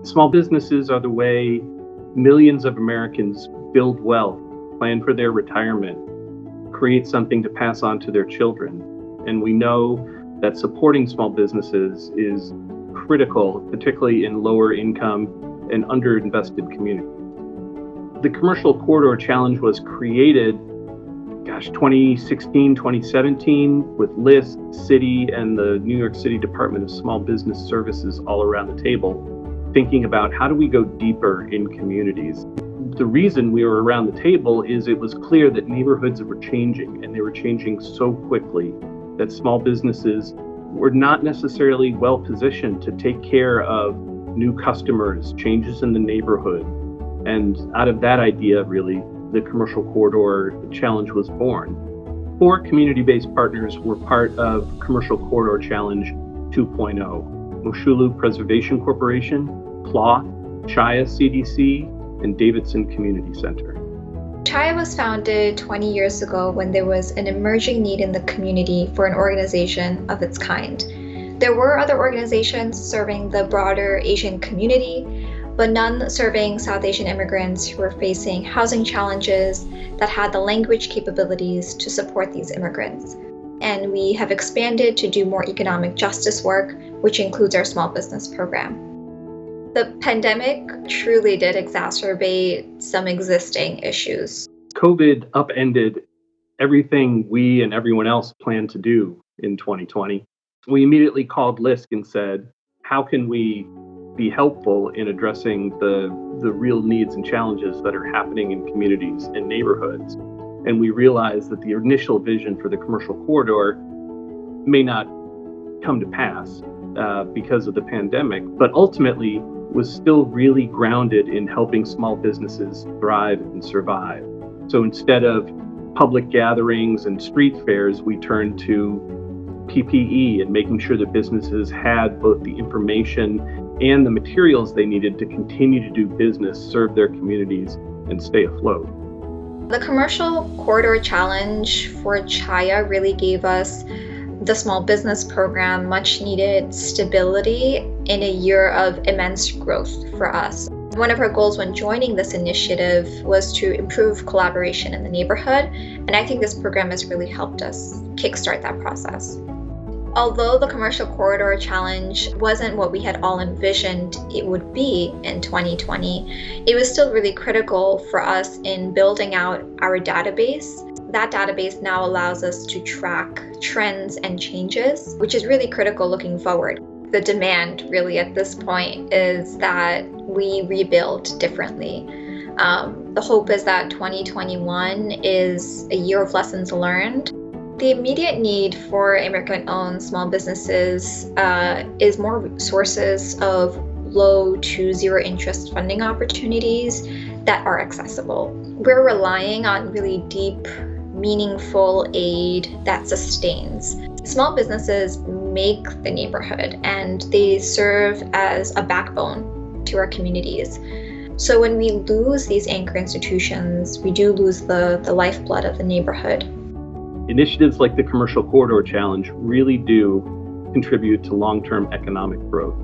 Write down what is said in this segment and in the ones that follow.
Small businesses are the way millions of Americans build wealth, plan for their retirement, create something to pass on to their children. And we know that supporting small businesses is critical, particularly in lower income and underinvested communities. The Commercial Corridor Challenge was created, 2016, 2017, with LISC, Citi, and the New York City Department of Small Business Services all around the table, thinking about how do we go deeper in communities. The reason we were around the table is it was clear that neighborhoods were changing, and they were changing so quickly that small businesses were not necessarily well positioned to take care of new customers, changes in the neighborhood. And out of that idea, really, the Commercial Corridor Challenge was born. 4 community-based partners were part of Commercial Corridor Challenge 2.0. Moshulu Preservation Corporation, Cloth, Chaya CDC, and Davidson Community Center. Chaya was founded 20 years ago when there was an emerging need in the community for an organization of its kind. There were other organizations serving the broader Asian community, but none serving South Asian immigrants who were facing housing challenges that had the language capabilities to support these immigrants. And we have expanded to do more economic justice work, which includes our small business program. The pandemic truly did exacerbate some existing issues. COVID upended everything we and everyone else planned to do in 2020. We immediately called LISC and said, how can we be helpful in addressing the real needs and challenges that are happening in communities and neighborhoods? And we realized that the initial vision for the Commercial Corridor may not come to pass because of the pandemic, but ultimately was still really grounded in helping small businesses thrive and survive. So instead of public gatherings and street fairs, we turned to PPE and making sure that businesses had both the information and the materials they needed to continue to do business, serve their communities, and stay afloat. The Commercial Corridor Challenge for Chaya really gave us, the small business program, much needed stability in a year of immense growth for us. One of our goals when joining this initiative was to improve collaboration in the neighborhood, and I think this program has really helped us kickstart that process. Although the Commercial Corridor Challenge wasn't what we had all envisioned it would be in 2020, it was still really critical for us in building out our database. That database now allows us to track trends and changes, which is really critical looking forward. The demand really at this point is that we rebuild differently. The hope is that 2021 is a year of lessons learned. The immediate need for immigrant-owned small businesses is more sources of low to zero interest funding opportunities that are accessible. We're relying on really deep, meaningful aid that sustains. Small businesses make the neighborhood and they serve as a backbone to our communities. So when we lose these anchor institutions, we do lose the lifeblood of the neighborhood. Initiatives like the Commercial Corridor Challenge really do contribute to long-term economic growth.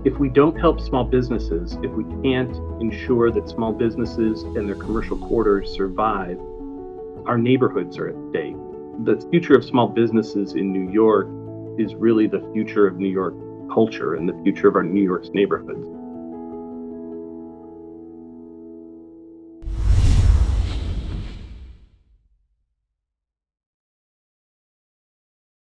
If we don't help small businesses, if we can't ensure that small businesses and their commercial corridors survive, our neighborhoods are at stake. The future of small businesses in New York is really the future of New York culture and the future of our New York's neighborhoods.